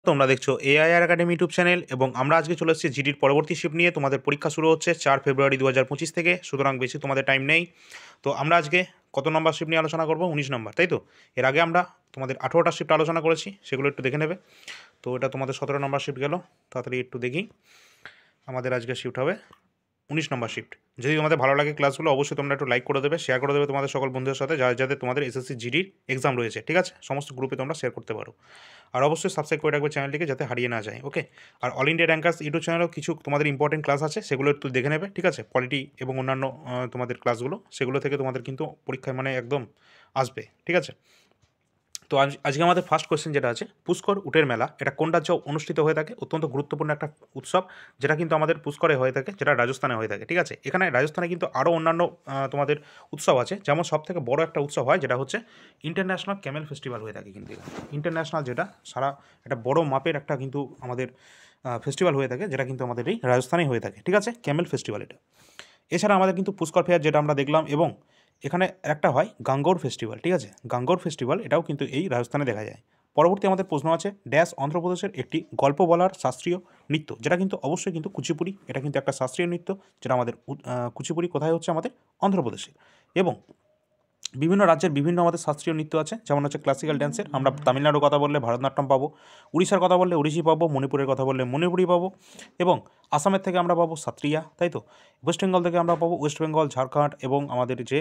তোমরা দেখছো AIR academy YouTube channel এবং আমরা আজকে চলে এসেছি জিডির পরবর্তী শিফট নিয়ে। তোমাদের পরীক্ষা শুরু হচ্ছে 4 ফেব্রুয়ারি 2025 থেকে, সুতরাং বেশি তোমাদের টাইম নেই। তো আমরা আজকে কত নম্বর শিফট নিয়ে আলোচনা করবো? 19 নম্বর, তাই তো? এর আগে আমরা তোমাদের 18টা শিফট আলোচনা করেছি, সেগুলো একটু দেখে নেবে। তো এটা তোমাদের 17 নম্বর শিফট গেল, তাড়াতাড়ি একটু দেখি। আমাদের আজকে শিফট হবে 19 নম্বর শিফট। যদি তোমাদের ভালো লাগে ক্লাসগুলো, অবশ্যই তোমরা একটু লাইক করে দেবে, শেয়ার করে দেবে তোমাদের সকল বন্ধুদের সাথে, যাদের তোমাদের এসএসসি জিডির এক্সাম রয়েছে, ঠিক আছে? সমস্ত গ্রুপে তোমরা শেয়ার করতে পারো। আর অবশ্যই সাবস্ক্রাইব করে রাখবে চ্যানেলটিকে, যাতে হারিয়ে না যায়, ওকে? আর অল ইন্ডিয়া র্যাঙ্কার্স ইউটিউব চ্যানেলেও কিছু তোমাদের ইম্পর্টেন্ট ক্লাস আছে, সেগুলো একটু দেখে নেবে, ঠিক আছে? পলিটি এবং অন্যান্য তোমাদের ক্লাসগুলো, সেগুলো থেকে তোমাদের কিন্তু পরীক্ষায় মানে একদম আসবে, ঠিক আছে? তো আজকে আমাদের ফার্স্ট কোয়েশ্চেন যেটা আছে, পুষ্কর উটের মেলা এটা কোন রাজ্যে অনুষ্ঠিত হয়ে থাকে? অত্যন্ত গুরুত্বপূর্ণ একটা উৎসব, যেটা কিন্তু আমাদের পুষ্করে হয়ে থাকে, যেটা রাজস্থানে হয়ে থাকে, ঠিক আছে? এখানে রাজস্থানে কিন্তু আরও অন্যান্য তোমাদের উৎসব আছে, যেমন সব থেকে বড় একটা উৎসব হয় যেটা হচ্ছে ইন্টারন্যাশনাল ক্যামেল ফেস্টিভ্যাল হয়ে থাকে কিন্তু ইন্টারন্যাশনাল, যেটা সারা একটা বড় মাপের একটা কিন্তু আমাদের ফেস্টিভ্যাল হয়ে থাকে, যেটা কিন্তু আমাদের এই রাজস্থানেই হয়ে থাকে, ঠিক আছে? ক্যামেল ফেস্টিভ্যাল এটা। এছাড়া আমাদের কিন্তু পুষ্কর ফেয়ার যেটা আমরা দেখলাম, এবং এখানে একটা হয় গাঙ্গোর ফেস্টিভ্যাল, ঠিক আছে? গাঙ্গোর ফেস্টিভ্যাল এটাও কিন্তু এই রাজস্থানে দেখা যায়। পরবর্তী আমাদের প্রশ্ন আছে, ড্যাশ অন্ধ্রপ্রদেশের একটি গল্প বলার শাস্ত্রীয় নৃত্য, যেটা কিন্তু অবশ্যই কিন্তু কুচিপুড়ি, এটা কিন্তু একটা শাস্ত্রীয় নৃত্য, যেটা আমাদের কুচিপুড়ি কোথায় হচ্ছে? আমাদের অন্ধ্রপ্রদেশে। এবং বিভিন্ন রাজ্যের বিভিন্ন আমাদের শাস্ত্রীয় নৃত্য আছে, যেমন হচ্ছে ক্লাসিক্যাল ড্যান্সের আমরা তামিলনাড়ুর কথা বললে ভারতনাট্যম পাবো, উড়িষ্যার কথা বললে ওড়িশি পাবো, মণিপুরের কথা বললে মণিপুরি পাবো, এবং আসামের থেকে আমরা পাবো সাত্রিয়া, তাই তো? ওয়েস্ট বেঙ্গল থেকে আমরা পাবো ওয়েস্ট বেঙ্গল, ঝাড়খণ্ড, এবং আমাদের যে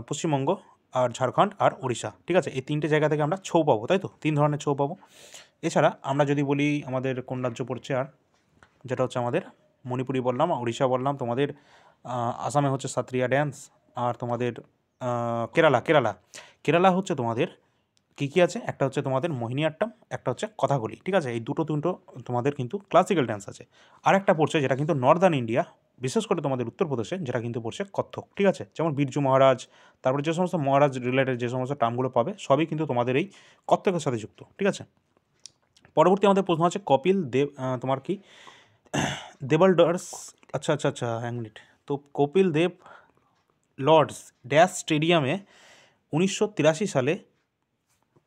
পশ্চিমবঙ্গ আর ঝাড়খণ্ড আর উড়িষ্যা, ঠিক আছে? এই তিনটে জায়গা থেকে আমরা ছৌ পাবো, তাই তো? 3 ধরনের ছৌ পাবো। এছাড়া আমরা যদি বলি আমাদের কোন রাজ্য পড়ছে, আর যেটা হচ্ছে আমাদের মণিপুরি বললাম, উড়িষ্যা বললাম, তোমাদের আসামে হচ্ছে সাত্রিয়া ড্যান্স, আর তোমাদের কেরালা কেরালা কেরালা হচ্ছে তোমাদের কী কী আছে? একটা হচ্ছে তোমাদের মোহিনীআট্টম, একটা হচ্ছে কথাকলি, ঠিক আছে? এই দুটো তোমাদের কিন্তু ক্লাসিক্যাল ড্যান্স আছে। আর একটা পড়ছে যেটা কিন্তু নর্দার্ন ইন্ডিয়া, বিশেষ করে তোমাদের উত্তরপ্রদেশে, যেটা কিন্তু পড়ছে কত্থক, ঠিক আছে? যেমন বিরজু মহারাজ, তারপরে যে সমস্ত মহারাজ রিলেটেড যে সমস্ত টার্মগুলো পাবে, সবই কিন্তু তোমাদের এই কত্থকের সাথে যুক্ত, ঠিক আছে? পরবর্তী আমাদের প্রশ্ন আছে, কপিল দেব তোমার কি দেবলডার্স, আচ্ছা আচ্ছা আচ্ছা, এক মিনিট। তো কপিল দেব লর্ডস ড্যাশ স্টেডিয়ামে 1983 সালে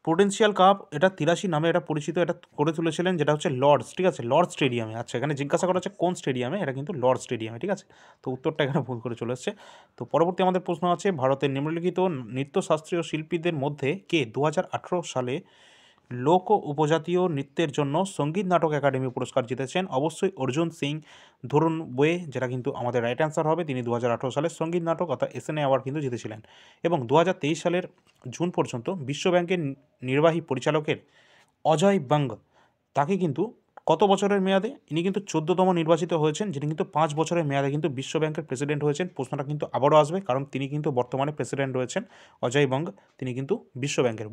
পোটেন্সিয়াল কাপ, এটা 83 নামে এটা পরিচিত, এটা করে তুলেছিলেন, যেটা হচ্ছে লর্ডস, ঠিক আছে? লর্ডস স্টেডিয়ামে। আচ্ছা, এখানে জিজ্ঞাসা করা হচ্ছে কোন স্টেডিয়ামে, এটা কিন্তু লর্ডস স্টেডিয়ামে, ঠিক আছে? তো উত্তরটা এখানে ভুল করে চলে এসছে। তো পরবর্তী আমাদের প্রশ্ন আছে, ভারতের নিম্নলিখিত নৃত্যশাস্ত্রীয় শিল্পীদের মধ্যে কে 2018 সালে লোক ও উপজাতীয় নৃত্যের জন্য সঙ্গীত নাটক একাডেমি পুরস্কার জিতেছেন? অবশ্যই অর্জুন সিং ধরুন বয়ে, যেটা কিন্তু আমাদের রাইট অ্যান্সার হবে। তিনি 2018 সালে সঙ্গীত নাটক অর্থাৎ এসএনএ অ্যাওয়ার্ড কিন্তু জিতেছিলেন। এবং 2023 সালের জুন পর্যন্ত বিশ্বব্যাংকের নির্বাহী পরিচালকের অজয় বাঙ্গ, তাকে কিন্তু কত বছরের মেয়াদে? ইনি কিন্তু 14তম নির্বাচিত হয়েছেন, যিনি কিন্তু 5 বছরের মেয়াদে কিন্তু বিশ্ব ব্যাংকের প্রেসিডেন্ট হয়েছেন। প্রশ্নটা কিন্তু আবারও আসবে, কারণ তিনি কিন্তু বর্তমানে প্রেসিডেন্ট রয়েছেন অজয় বঙ্গ। তিনি কিন্তু বিশ্ব ব্যাংকের,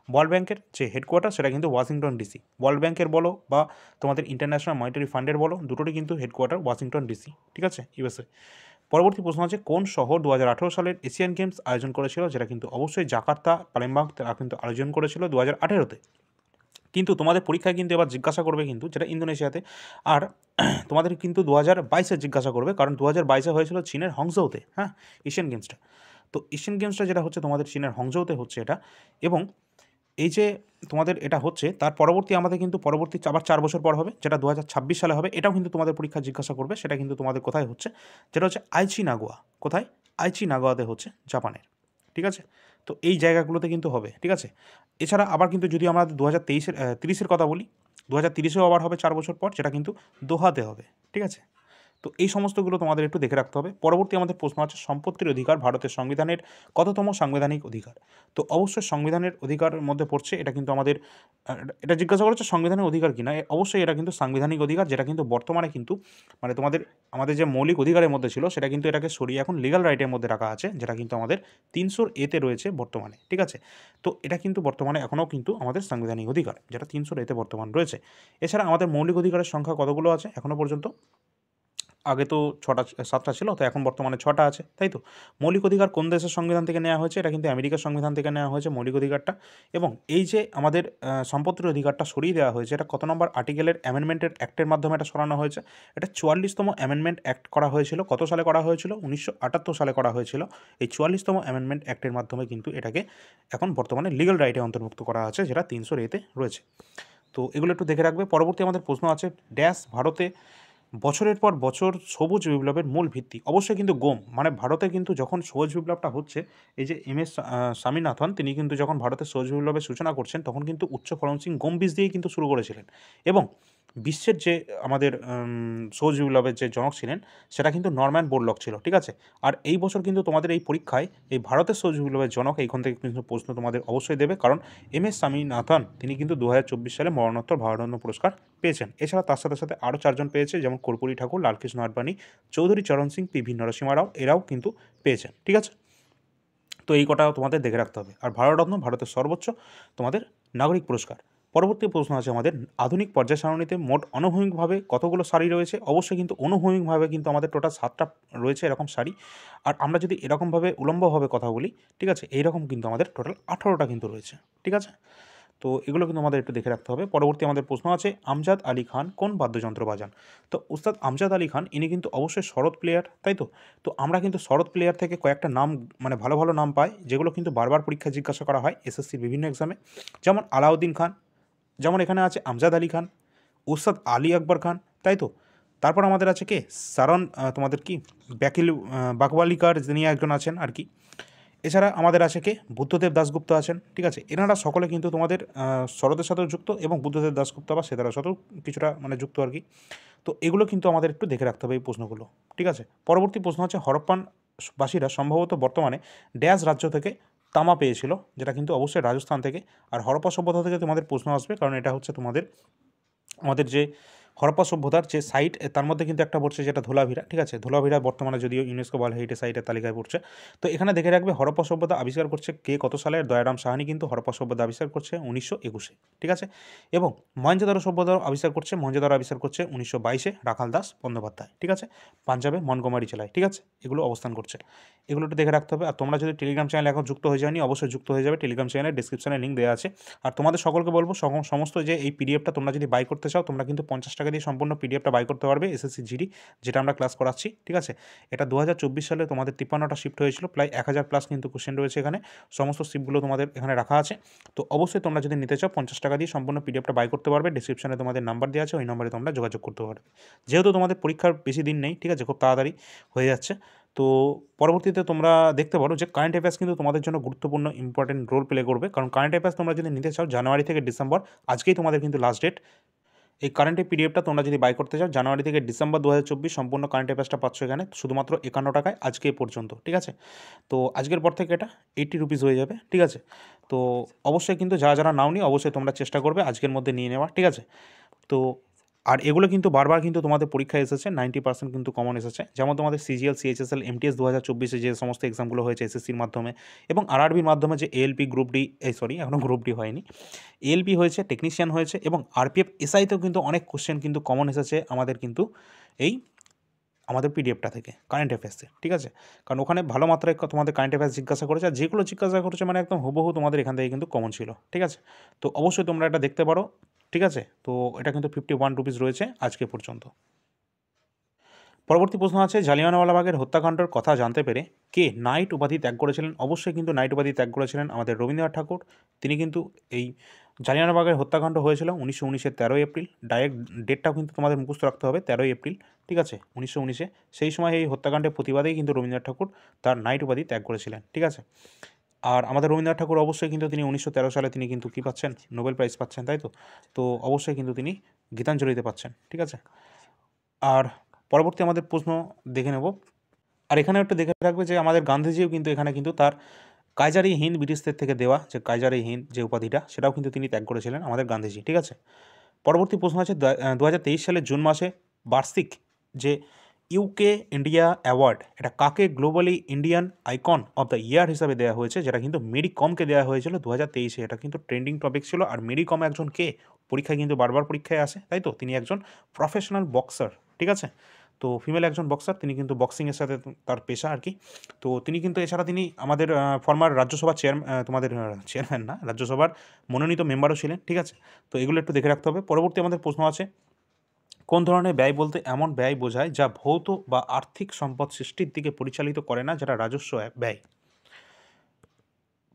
ওয়ার্ল্ড ব্যাংকের যে হেডকোয়ার্টার, সেটা কিন্তু ওয়াশিংটন ডিসি। ওয়ার্ল্ড ব্যাংকের বলো বা তোমাদের ইন্টারন্যাশনাল মনিটারি ফান্ডের বলো, দুটোরই কিন্তু হেডকোয়ার্টার ওয়াশিংটন ডিসি, ঠিক আছে? ইউএসএ। পরবর্তী প্রশ্ন আছে, কোন শহর 2018 সালের এশিয়ান গেমস আয়োজন করেছিল? যেটা কিন্তু অবশ্যই জাকার্তা, পালেমবাগ, তারা কিন্তু আয়োজন করেছিল 2018-তে। কিন্তু তোমাদের পরীক্ষায় কিন্তু এবার জিজ্ঞাসা করবে কিন্তু, যেটা ইন্দোনেশিয়াতে। আর তোমাদের কিন্তু 2022-এ জিজ্ঞাসা করবে, কারণ 2022-এ হয়েছিল চীনের হংজৌতে, হ্যাঁ, এশিয়ান গেমসটা। তো এশিয়ান গেমসটা যেটা হচ্ছে তোমাদের চীনের হংজৌতে হচ্ছে এটা। এবং এই যে তোমাদের এটা হচ্ছে, তার পরবর্তী আমাদের কিন্তু পরবর্তী আবার 4 বছর পর হবে, যেটা 2026 সালে হবে। এটাও কিন্তু তোমাদের পরীক্ষা জিজ্ঞাসা করবে, সেটা কিন্তু তোমাদের কোথায় হচ্ছে? যেটা হচ্ছে আইচি নাগোয়া। কোথায়? আইচি নাগোয়াতে হচ্ছে, জাপানের, ঠিক আছে? তো এই জায়গাগুলোতে কিন্তু হবে, ঠিক আছে? এছাড়া আবার কিন্তু যদি আমরা 2030-এর কথা বলি, 2030-এও আবার হবে 4 বছর পর, যেটা কিন্তু দোহাতে হবে, ঠিক আছে? তো এই সমস্তগুলো তোমাদের একটু দেখে রাখতে হবে। পরবর্তী আমাদের প্রশ্ন আছে, সম্পত্তির অধিকার ভারতের সংবিধানের কততম সাংবিধানিক অধিকার? তো অবশ্যই সংবিধানের অধিকারের মধ্যে পড়ছে, এটা কিন্তু আমাদের এটা জিজ্ঞাসা করেছে সংবিধানের অধিকার কিনা, অবশ্যই এটা কিন্তু সাংবিধানিক অধিকার, যেটা কিন্তু বর্তমানে কিন্তু মানে তোমাদের আমাদের যে মৌলিক অধিকারের মধ্যে ছিল, সেটা কিন্তু এটাকে সরিয়ে এখন লিগ্যাল রাইটের মধ্যে রাখা আছে, যেটা কিন্তু আমাদের 300 A-তে রয়েছে বর্তমানে, ঠিক আছে? তো এটা কিন্তু বর্তমানে এখনও কিন্তু আমাদের সাংবিধানিক অধিকার, যেটা 300 A-তে বর্তমান রয়েছে। এছাড়া আমাদের মৌলিক অধিকারের সংখ্যা কতগুলো আছে এখনও পর্যন্ত? আগে তো 7টা ছিল, তো এখন বর্তমানে 6টা আছে, তাই তো? মৌলিক অধিকার কোন দেশের সংবিধান থেকে নেওয়া হয়েছে? এটা কিন্তু আমেরিকার সংবিধান থেকে নেওয়া হয়েছে মৌলিক অধিকারটা। এবং এই যে আমাদের সম্পত্তির অধিকারটা সরিয়ে দেওয়া হয়েছে, এটা কত নম্বর আর্টিকেলের অ্যামেন্ডমেন্টের অ্যাক্টের মাধ্যমে এটা সরানো হয়েছে? এটা 44তম অ্যামেন্ডমেন্ট অ্যাক্ট করা হয়েছিল। কত সালে করা হয়েছিল? 1978 সালে করা হয়েছিল। এই 44তম অ্যামেন্ডমেন্ট অ্যাক্টের মাধ্যমে কিন্তু এটাকে এখন বর্তমানে লিগ্যাল রাইটে অন্তর্ভুক্ত করা আছে, যেটা 300 A-তে রয়েছে। তো এগুলো একটু দেখে রাখবে। পরবর্তী আমাদের প্রশ্ন আছে, ড্যাশ ভারতে বছরের পর বছর সবুজ বিপ্লবের মূল ভিত্তি। অবশ্যই কিন্তু গম, মানে ভারতে কিন্তু যখন সবুজ বিপ্লবটা হচ্ছে, এই যে এম.এস. স্বামীনাথন তিনি কিন্তু যখন ভারতের সবুজ বিপ্লবের সূচনা করছেন তখন কিন্তু উচ্চ ফলনশীল গম বীজ দিয়েই কিন্তু শুরু করেছিলেন। এবং বিশ্বের যে আমাদের সবুজ বিপ্লবের যে জনক ছিলেন সেটা কিন্তু নরম্যান বোরলগ ছিল, ঠিক আছে। আর এই বছর কিন্তু তোমাদের এই পরীক্ষায় এই ভারতের সবুজ বিপ্লবের জনক এইখান থেকে কিন্তু প্রশ্ন তোমাদের অবশ্যই দেবে, কারণ এম.এস. স্বামীনাথন তিনি কিন্তু 2024 সালে মরণোত্তর ভারতরত্ন পুরস্কার পেয়েছেন। এছাড়া তার সাথে সাথে আরও 4জন পেয়েছে, যেমন কর্পূরী ঠাকুর, লালকৃষ্ণ আডবাণী, চৌধুরী চরণ সিং, পি.ভি. নরসিংহ রাও, এরাও কিন্তু পেয়েছেন, ঠিক আছে। তো এই কটা তোমাদের দেখে রাখতে হবে। আর ভারতরত্ন ভারতের সর্বোচ্চ তোমাদের নাগরিক পুরস্কার। পরবর্তী প্রশ্ন আছে আমাদের, আধুনিক পর্যায় সারণীতে মোট অনুভূমিকভাবে কতগুলো সারি রয়েছে। অবশ্যই কিন্তু অনুভূমিকভাবে কিন্তু আমাদের টোটাল 7টা রয়েছে এরকম সারি। আর আমরা যদি এরকমভাবে উলম্বভাবে কথা বলি, ঠিক আছে, এইরকম কিন্তু আমাদের টোটাল 18টা কিন্তু রয়েছে, ঠিক আছে। তো এগুলো কিন্তু আমাদের একটু দেখে রাখতে হবে। পরবর্তী আমাদের প্রশ্ন আছে, আমজাদ আলী খান কোন বাদ্যযন্ত্র বাজান। তো উস্তাদ আমজাদ আলী খান ইনি কিন্তু অবশ্যই শরৎ প্লেয়ার, তাই তো। তো আমরা কিন্তু শরৎ প্লেয়ার থেকে কয়েকটা নাম, মানে ভালো ভালো নাম পাই, যেগুলো কিন্তু বারবার পরীক্ষায় জিজ্ঞাসা করা হয় এসএসসির বিভিন্ন এক্সামে। যেমন আলাউদ্দিন খান, যেমন এখানে আছে আমজাদ আলী খান, উস্তাদ আলী আকবর খান, তাই তো। তারপর আমাদের আছে কে, সারন তোমাদের কি বাকওয়ালিকার যিনি একজন আছেন আর কি। এছাড়া আমাদের আছে কে, বুদ্ধদেব দাশগুপ্ত আছেন, ঠিক আছে। এনারা সকলে কিন্তু তোমাদের শরতের সাথেও যুক্ত, এবং বুদ্ধদেব দাশগুপ্ত বা সেতারার সাথেও কিছুটা মানে যুক্ত আর কি। তো এগুলো কিন্তু আমাদের একটু দেখে রাখতে হবে এই প্রশ্নগুলো, ঠিক আছে। পরবর্তী প্রশ্ন হচ্ছে, হরপ্পান বাসীরা সম্ভবত বর্তমানে ড্যাশ রাজ্য থেকে তামা পেয়েছিল, যেটা কিন্তু অবশ্যই রাজস্থান থেকে। আর হরপ্পা সভ্যতা থেকে তোমাদের প্রশ্ন আসবে, কারণ এটা হচ্ছে তোমাদের আমাদের যে হরপ্পা সভ্যতার যে সাইট, তার মধ্যে কিন্তু একটা পড়ছে যেটা ধোলাভিরা, ঠিক আছে। ধোলাভিরা বর্তমানে যদিও ইউনেস্কো ওয়ার্ল্ড হেরিটেজ সাইটের তালিকায় পড়ছে। তো এখানে দেখে রাখবে হরপ্পা সভ্যতা আবিষ্কার করছে কে, কত সালের, দয়ারাম সাহানি কিন্তু হরপ্পা সভ্যতা আবিষ্কার করছে 1921-এ, ঠিক আছে। এবং মহেঞ্জোদারো সভ্যতা আবিষ্কার করছে 1922-এ রাখাল দাস বন্দ্যোপাধ্যায়, ঠিক আছে। পাঞ্জাবে মনগোমারি জেলায়, ঠিক আছে, এগুলো অবস্থান করছে। এগুলো একটু দেখে রাখতে হবে। আর তোমরা যদি টেলিগ্রাম চ্যানেল এখন যুক্ত হয়ে যায়নি, অবশ্যই যুক্ত হয়ে যাবে। টেলিগ্রাম চ্যানেলের ডিসক্রিপশনে লিঙ্ক দেওয়া আছে। আর তোমাদের সকলকে বলবো, সমস্ত যে এই পিডিএফটা তোমরা যদি বাই করতে চাও, তোমরা কিন্তু 50 টাকা দিয়ে সম্পূর্ণ পিডিএফটা বাই করতে পারবে এসএসসি জিডি, যেটা আমরা ক্লাস করাচ্ছি, ঠিক আছে। এটা 2024 সালে তোমাদের 53টা শিফট হয়েছিল, প্রায় 1000+ কিন্তু কোশ্চেন রয়েছে এখানে। সমস্ত শিফটগুলো তোমাদের এখানে রাখা আছে। তো অবশ্যই তোমরা যদি নিতে চাও 50 টাকা দিয়ে সম্পূর্ণ পিডিএফটা বাই করতে পারবে। ডিসক্রিপশনে তোমাদের নাম্বার দেওয়া আছে, ওই নম্বরে তোমরা যোগাযোগ করতে পারবে। যেহেতু তোমাদের পরীক্ষার বেশি দিন নেই, ঠিক আছে, খুব তাড়াতাড়ি হয়ে যাচ্ছে। তো পরবর্তীতে তোমরা দেখতে পারো যে কারেন্ট অ্যাফেয়ার্স কিন্তু তোমাদের জন্য গুরুত্বপূর্ণ ইম্পর্টেন্ট রোল প্লে করবে, কারণ কারেন্ট অ্যাফেয়ার্স তোমরা যদি নিতে চাও জানুয়ারি থেকে ডিসেম্বর, আজকেই তোমাদের কিন্তু লাস্ট ডেট। এই কারেন্টের পিডিএফটা তোমরা যদি বাই করতে চাও জানুয়ারি থেকে ডিসেম্বর 2024 সম্পূর্ণ কারেন্ট অ্যাফেয়ার্সটা পাচ্ছ এখানে শুধুমাত্র 51 টাকায় আজকে পর্যন্ত, ঠিক আছে। তো আজকের পর থেকে এটা 80 রুপিস হয়ে যাবে, ঠিক আছে। তো অবশ্যই কিন্তু যারা যারা নাওনি অবশ্যই তোমরা চেষ্টা করবে আজকের মধ্যে নিয়ে নেওয়া, ঠিক আছে। তো আর এগুলো কিন্তু বারবার কিন্তু তোমাদের পরীক্ষায় এসেছে, 90% কিন্তু কমন এসেছে। যেমন তোমাদের সিজিএল, সিএইচএসএল, এমটিএস 2024-এ যে সমস্ত এক্সামগুলো হয়েছে এসএসসির মাধ্যমে, এবং আরআরবির মাধ্যমে যে এএলপি গ্রুপ ডি, এখনও গ্রুপ ডি হয়নি, এএলপি হয়েছে, টেকনিশিয়ান হয়েছে, এবং আরপিএফ এসআইতেও কিন্তু অনেক কোশ্চেন কিন্তু কমন এসেছে আমাদের কিন্তু এই আমাদের পিডিএফটা থেকে কারেন্ট অ্যাফেয়ার্সে, ঠিক আছে। কারণ ওখানে ভালো মাত্রায় তোমাদের কারেন্ট অ্যাফেয়ার্স জিজ্ঞাসা করেছে, আর যেগুলো জিজ্ঞাসা করেছে মানে একদম হুবহু তোমাদের এখান থেকে কিন্তু কমন ছিল, ঠিক আছে। তো অবশ্যই তোমরা এটা দেখতে পারো, ঠিক আছে। তো এটা কিন্তু 51 রুপিস রয়েছে আজকে পর্যন্ত। পরবর্তী প্রশ্ন আছে, জালিয়ানওয়ালাবাগের হত্যাকাণ্ডের কথা জানতে পেরে কে নাইট উপাধি ত্যাগ করেছিলেন। অবশ্যই কিন্তু নাইট উপাধি ত্যাগ করেছিলেন আমাদের রবীন্দ্রনাথ ঠাকুর। তিনি কিন্তু এই জালিয়ানওয়ালাবাগের হত্যাকাণ্ড হয়েছিল 1919-এর 13ই এপ্রিল। ডাইরেক্ট ডেটটাও কিন্তু তোমাদের মুখস্থ রাখতে হবে, 13ই এপ্রিল, ঠিক আছে, 1919-এ। সেই সময় এই হত্যাকাণ্ডের প্রতিবাদেই কিন্তু রবীন্দ্রনাথ ঠাকুর তার নাইট উপাধি ত্যাগ করেছিলেন, ঠিক আছে। আর আমাদের রবীন্দ্রনাথ ঠাকুর অবশ্যই কিন্তু তিনি 1913 সালে তিনি কিন্তু কী পাচ্ছেন, নোবেল প্রাইজ পাচ্ছেন, তাই তো। তো অবশ্যই কিন্তু তিনি গীতাঞ্জলিতে পাচ্ছেন, ঠিক আছে। আর পরবর্তী আমাদের প্রশ্ন দেখে নেব। আর এখানে একটু দেখে রাখবে যে আমাদের গান্ধীজিও কিন্তু এখানে কিন্তু তার কাইজার ই হিন্দ ব্রিটিশদের থেকে দেওয়া যে কাইজার ই হিন্দ যে উপাধিটা, সেটাও কিন্তু তিনি ত্যাগ করেছিলেন আমাদের গান্ধীজি, ঠিক আছে। পরবর্তী প্রশ্ন আছে, 2023 সালের জুন মাসে বার্ষিক যে ইউকে ইন্ডিয়া অ্যাওয়ার্ড, এটা কাকে globally Indian icon of the year হিসাবে দেওয়া হয়েছে, যেটা কিন্তু মেরি কমকে দেওয়া হয়েছিল 2023-এ। এটা কিন্তু ট্রেন্ডিং টপিক ছিল। আর মেরি কম একজন কে, পরীক্ষায় কিন্তু বারবার পরীক্ষায় আসে, তাই তো। তিনি একজন প্রফেশনাল বক্সার, ঠিক আছে। তো ফিমেল একজন বক্সার, তিনি কিন্তু বক্সিংয়ের সাথে তার পেশা আর কি। তো তিনি কিন্তু এছাড়া তিনি আমাদের ফর্মার রাজ্যসভার তোমাদের চেয়ারম্যান না, রাজ্যসভার মনোনীত মেম্বারও ছিলেন, ঠিক আছে। তো এগুলো একটু দেখে রাখতে হবে। পরবর্তী আমাদের প্রশ্ন আছে, কোন ধরনের ব্যয় বলতে এমন ব্যয় বোঝায় যা ভৌত বা আর্থিক সম্পদ সৃষ্টির দিকে পরিচালিত করে না, যেটা রাজস্ব ব্যয়।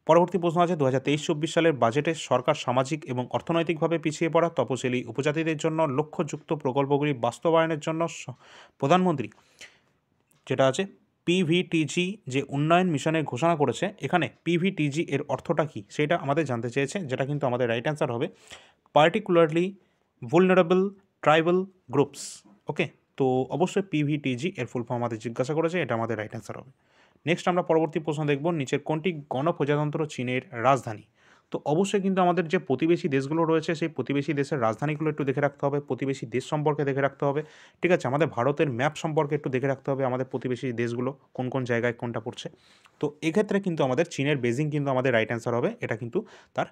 পরবর্তী প্রশ্ন আছে 2023-24 সালের বাজেটে সরকার সামাজিক এবং অর্থনৈতিকভাবে পিছিয়ে পড়া তপশিলি উপজাতিদের জন্য লক্ষ্যযুক্ত প্রকল্পগুলি বাস্তবায়নের জন্য প্রধানমন্ত্রী যেটা আছে পিভিটিজি যে উন্নয়ন মিশনের ঘোষণা করেছে, এখানে পিভিটিজি এর অর্থটা কী সেটা আমাদের জানতে চেয়েছে, যেটা কিন্তু আমাদের রাইট অ্যান্সার হবে পার্টিকুলারলি vulnerable ট্রাইবাল গ্রুপস। ওকে, তো অবশ্যই পিভিটিজি এর ফুল ফর্ম আমাদের জিজ্ঞাসা করেছে, এটা আমাদের রাইট অ্যান্সার হবে। নেক্সট আমরা পরবর্তী প্রশ্ন দেখব, নিচের কোনটি গণপ্রজাতন্ত্র চীনের রাজধানী? তো অবশ্যই কিন্তু আমাদের যে প্রতিবেশী দেশগুলো রয়েছে সেই প্রতিবেশী দেশের রাজধানীগুলো একটু দেখে রাখতে হবে, প্রতিবেশী দেশ সম্পর্কে দেখে রাখতে হবে, ঠিক আছে? আমাদের ভারতের ম্যাপ সম্পর্কে একটু দেখে রাখতে হবে, আমাদের প্রতিবেশী দেশগুলো কোন কোন জায়গায় কোনটা পড়ছে। তো এক্ষেত্রে কিন্তু আমাদের চীনের বেজিং কিন্তু আমাদের রাইট অ্যান্সার হবে, এটা কিন্তু তার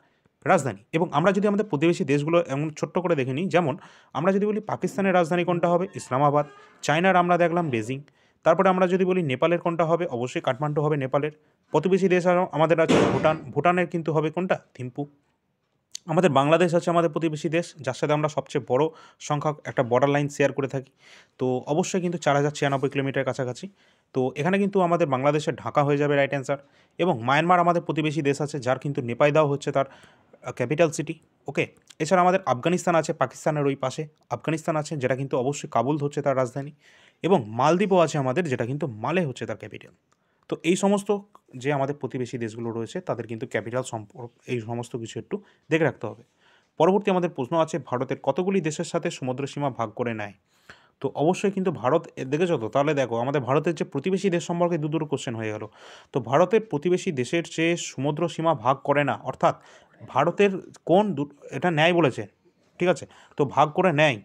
রাজধানী। এবং আমরা যদি আমাদের প্রতিবেশী দেশগুলো এমন ছোট্ট করে দেখে নিই, যেমন আমরা যদি বলি পাকিস্তানের রাজধানী কোনটা হবে, ইসলামাবাদ। চায়নার আমরা দেখলাম বেজিং। তারপরে আমরা যদি বলি নেপালের কোনটা হবে, অবশ্যই কাঠমান্ডু হবে নেপালের। প্রতিবেশী দেশ আরও আমাদের আছে ভুটান, ভুটানের কিন্তু হবে কোনটা, থিম্পু। আমাদের বাংলাদেশ আছে আমাদের প্রতিবেশী দেশ, যার সাথে আমরা সবচেয়ে বড় সংখ্যক একটা বর্ডার লাইন শেয়ার করে থাকি। তো অবশ্যই কিন্তু 4096 কিলোমিটার কাছাকাছি। তো এখানে কিন্তু আমাদের বাংলাদেশের ঢাকা হয়ে যাবে রাইট অ্যান্সার। এবং মায়ানমার আমাদের প্রতিবেশী দেশ আছে, যার কিন্তু নেপাইদাও হচ্ছে তার ক্যাপিটাল সিটি। ওকে, এছাড়া আমাদের আফগানিস্তান আছে পাকিস্তানের ওই পাশে, আফগানিস্তান আছে যেটা কিন্তু অবশ্যই কাবুল হচ্ছে তার রাজধানী। এবং মালদ্বীপও আছে আমাদের, যেটা কিন্তু মালে হচ্ছে তার ক্যাপিটাল। তো এই সমস্ত যে আমাদের প্রতিবেশী দেশগুলো রয়েছে তাদের কিন্তু ক্যাপিটাল সম্পর্ক এই সমস্ত কিছু একটু দেখে রাখতে হবে। পরবর্তী আমাদের প্রশ্ন আছে, ভারতের কতগুলি দেশের সাথে সমুদ্র সীমা ভাগ করে নেয়? তো অবশ্যই কিন্তু ভারত দেখেছো তো, তাহলে দেখো আমাদের ভারতের যে প্রতিবেশী দেশ সম্পর্কে দুটো কোশ্চেন হয়ে গেল। তো ভারতের প্রতিবেশী দেশের যে সমুদ্র সীমা ভাগ করে না, অর্থাৎ ভারতের কোন এটা ন্যায় বলেছে, ঠিক আছে? তো ভাগ করে নেয়,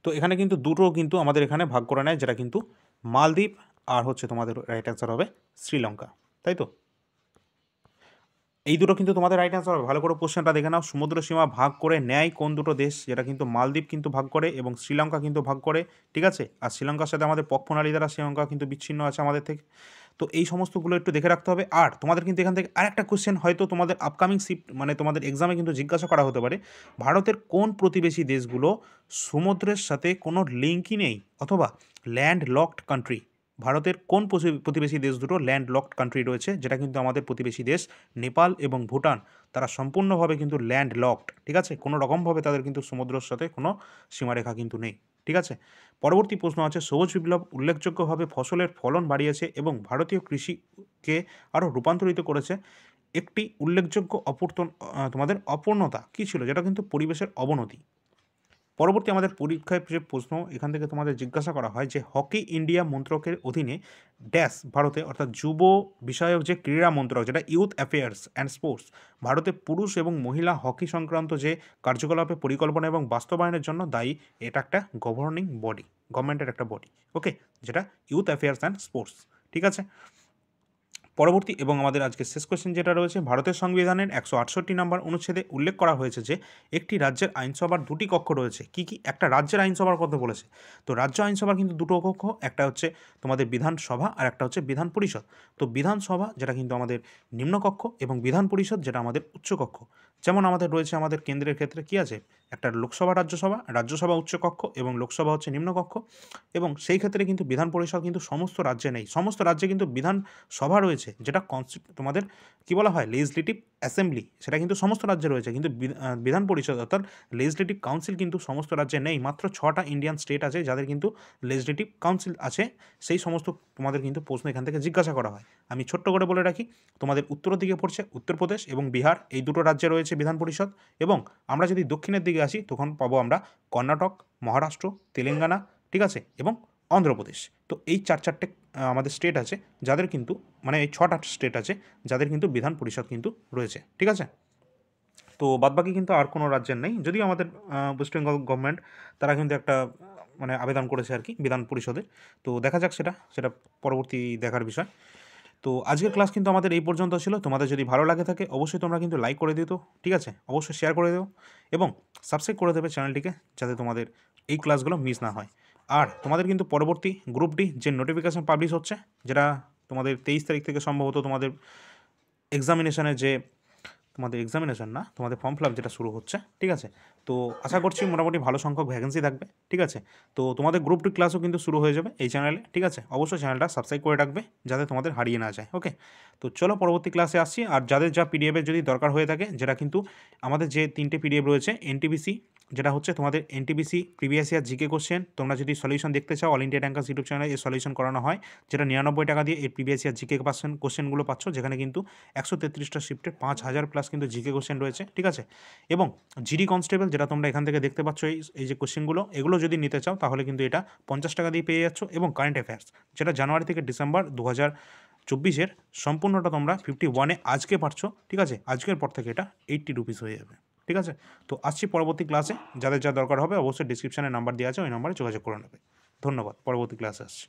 তো এখানে কিন্তু দুটো কিন্তু আমাদের এখানে ভাগ করে নেয়, যেটা কিন্তু মালদ্বীপ আর হচ্ছে তোমাদের রাইট অ্যান্সার হবে শ্রীলঙ্কা, তাই তো? এই দুটো কিন্তু তোমাদের রাইট অ্যান্সার হবে। ভালো করে কোশ্চেনটা দেখে নাও, সমুদ্র সীমা ভাগ করে নেয় কোন দুটো দেশ, যেটা কিন্তু মালদ্বীপ কিন্তু ভাগ করে এবং শ্রীলঙ্কা কিন্তু ভাগ করে, ঠিক আছে? আর শ্রীলঙ্কার সাথে আমাদের পক্ষনালী দ্বারা শ্রীলঙ্কা কিন্তু বিচ্ছিন্ন আছে আমাদের থেকে। তো এই সমস্তগুলো একটু দেখে রাখতে হবে। আর তোমাদের কিন্তু এখান থেকে আরেকটা কোশ্চেন হয়তো তোমাদের আপকামিং শিফট মানে তোমাদের এক্সামে কিন্তু জিজ্ঞাসা করা হতে পারে, ভারতের কোন প্রতিবেশী দেশগুলো সমুদ্রের সাথে কোনো লিঙ্কই নেই অথবা ল্যান্ড লকড কান্ট্রি? ভারতের কোন প্রতিবেশী দেশ দুটো ল্যান্ড লকড কান্ট্রি রয়েছে, যেটা কিন্তু আমাদের প্রতিবেশী দেশ নেপাল এবং ভুটান, তারা সম্পূর্ণভাবে কিন্তু ল্যান্ড লকড, ঠিক আছে? কোনো রকমভাবে তাদের কিন্তু সমুদ্রের সাথে কোনো সীমারেখা কিন্তু নেই, ঠিক আছে? পরবর্তী প্রশ্ন আছে, সবুজ বিপ্লব উল্লেখযোগ্যভাবে ফসলের ফলন বাড়িয়েছে এবং ভারতীয় কৃষিকে আরও রূপান্তরিত করেছে। একটি উল্লেখযোগ্য তোমাদের অপূর্ণতা কী ছিল, যেটা কিন্তু পরিবেশের অবনতি। পরবর্তী আমাদের পরীক্ষায় যে প্রশ্ন এখান থেকে তোমাদের জিজ্ঞাসা করা হয় যে হকি ইন্ডিয়া মন্ত্রকের অধীনে ড্যাশ ভারতে, অর্থাৎ যুব বিষয়ক যে ক্রীড়া মন্ত্রক যেটা ইউথ অ্যাফেয়ার্স অ্যান্ড স্পোর্টস, ভারতে পুরুষ এবং মহিলা হকি সংক্রান্ত যে কার্যকলাপের পরিকল্পনা এবং বাস্তবায়নের জন্য দায়ী, এটা একটা গভর্নিং বডি, গভর্নমেন্টের একটা বডি। ওকে, যেটা ইউথ অ্যাফেয়ার্স অ্যান্ড স্পোর্টস, ঠিক আছে? পরবর্তী এবং আমাদের আজকে শেষ কোয়েশ্চেন যেটা রয়েছে, ভারতের সংবিধানের 168 নম্বর অনুচ্ছেদে উল্লেখ করা হয়েছে যে একটি রাজ্যের আইনসভার দুটি কক্ষ রয়েছে। কি কি? একটা রাজ্যের আইনসভার কথা বলেছে। তো রাজ্য আইনসভার কিন্তু দুটো কক্ষ, একটা হচ্ছে তোমাদের বিধানসভা আর একটা হচ্ছে বিধান পরিষদ। তো বিধানসভা যেটা কিন্তু আমাদের নিম্নকক্ষ এবং বিধান পরিষদ যেটা আমাদের উচ্চকক্ষ। যেমন আমাদের রয়েছে আমাদের কেন্দ্রের ক্ষেত্রে কি আছে, একটা লোকসভা রাজ্যসভা, রাজ্যসভা উচ্চকক্ষ এবং লোকসভা হচ্ছে নিম্নকক্ষ। এবং সেই ক্ষেত্রে কিন্তু বিধান পরিষদ কিন্তু সমস্ত রাজ্যে নেই, সমস্ত রাজ্যে কিন্তু বিধান সভা রয়েছে, যেটা তোমাদের কী বলা হয় লেজিসলেটিভ অ্যাসেম্বলি, সেটা কিন্তু সমস্ত রাজ্যে রয়েছে, কিন্তু বিধান পরিষদ অর্থাৎ লেজিসলেটিভ কাউন্সিল কিন্তু সমস্ত রাজ্যে নেই। মাত্র 6টা ইন্ডিয়ান স্টেট আছে যাদের কিন্তু লেজিসলেটিভ কাউন্সিল আছে। সেই সমস্ত তোমাদের কিন্তু প্রশ্ন এখান থেকে জিজ্ঞাসা করা হয়। আমি ছোট্ট করে বলে রাখি, তোমাদের উত্তরের দিকে পড়ছে উত্তরপ্রদেশ এবং বিহার, এই দুটো রাজ্যে রয়েছে বিধান পরিষদ। এবং আমরা যদি দক্ষিণের দিকে আসি তখন পাবো আমরা কর্ণাটক, মহারাষ্ট্র, তেলেঙ্গানা, ঠিক আছে, এবং অন্ধ্রপ্রদেশ। তো এই চারটে আমাদের স্টেট আছে যাদের কিন্তু মানে এই 6টা স্টেট আছে যাদের কিন্তু বিধান পরিষদ কিন্তু রয়েছে, ঠিক আছে? তো বাদবাকি কিন্তু আর কোনো রাজ্যের নেই, যদিও আমাদের ওয়েস্ট বেঙ্গল গভর্নমেন্ট তারা কিন্তু একটা মানে আবেদন করেছে আর কি বিধান পরিষদে। তো দেখা যাক সেটা পরবর্তী দেখার বিষয়। তো আজকের ক্লাস কিন্তু আমাদের এই পর্যন্ত ছিল। তোমাদের যদি ভালো লাগে থাকে অবশ্যই তোমরা কিন্তু লাইক করে দিও, ঠিক আছে? অবশ্যই শেয়ার করে দিও এবং সাবস্ক্রাইব করে দেবে চ্যানেলটিকে, যাতে তোমাদের এই ক্লাসগুলো মিস না হয়। আর তোমাদের কিন্তু পরবর্তী গ্রুপ ডি যে নোটিফিকেশান পাবলিশ হচ্ছে, যেটা তোমাদের 23 তারিখ থেকে সম্ভবত তোমাদের এক্সামিনেশনের যে তোমাদের এক্সামিনেশন না, তোমাদের ফর্ম ফিল আপ যেটা শুরু হচ্ছে, ঠিক আছে। তো আশা করছি মোটামুটি ভালো সংখ্যক ভ্যাকেন্সি থাকবে, ঠিক আছে। তো তোমাদের গ্রুপ টু ক্লাসও কিন্তু শুরু হয়ে যাবে এই চ্যানেলে, ঠিক আছে। অবশ্যই চ্যানেলটা সাবস্ক্রাইব করে রাখবে যাতে তোমাদের হারিয়ে না যায়, ওকে। তো চলো পরবর্তী ক্লাসে আসছি। আর যাদের যা পিডিএফের যদি দরকার হয়ে থাকে, যেটা কিন্তু আমাদের যে 3টে পিডিএফ রয়েছে, এনটিপিসি যেটা হচ্ছে তোমাদের NTPC previous year GK question, তোমরা যদি সলিউশন দেখতে চাও অল ইন্ডিয়া ট্যাঙ্কার্স ইউটিউব চ্যানেলে এই সলিউশন করানো হয়, যেটা 99 টাকা দিয়ে এই প্রিভিয়াস ইয়ার জিকে কোশ্চেনগুলো পাচ্ছ, যেখানে কিন্তু 133টা শিফটে 5000 প্লাস কিন্তু জিকে কোশ্চেন রয়েছে, ঠিক আছে। এবং জিডি কনস্টেবল যেটা তোমরা এখান থেকে দেখতে পাচ্ছ, এই যে কোশ্চেনগুলো, এগুলো যদি নিতে চাও তাহলে কিন্তু এটা 50 টাকা দিয়ে পেয়ে যাচ্ছ। এবং কারেন্ট অ্যাফেয়ার্স যেটা জানুয়ারি থেকে ডিসেম্বর 2024 সম্পূর্ণটা তোমরা 51-এ আজকে পাচ্ছ, ঠিক আছে। আজকের পর থেকে এটা 80 রুপিস হয়ে যাবে, ঠিক আছে। তো আসছি পরবর্তী ক্লাসে, যাদের যা দরকার হবে অবশ্যই ডিসক্রিপশানে নাম্বার দেওয়া আছে, ওই নাম্বারে যোগাযোগ করে নেবে। ধন্যবাদ, পরবর্তী ক্লাসে আসছি।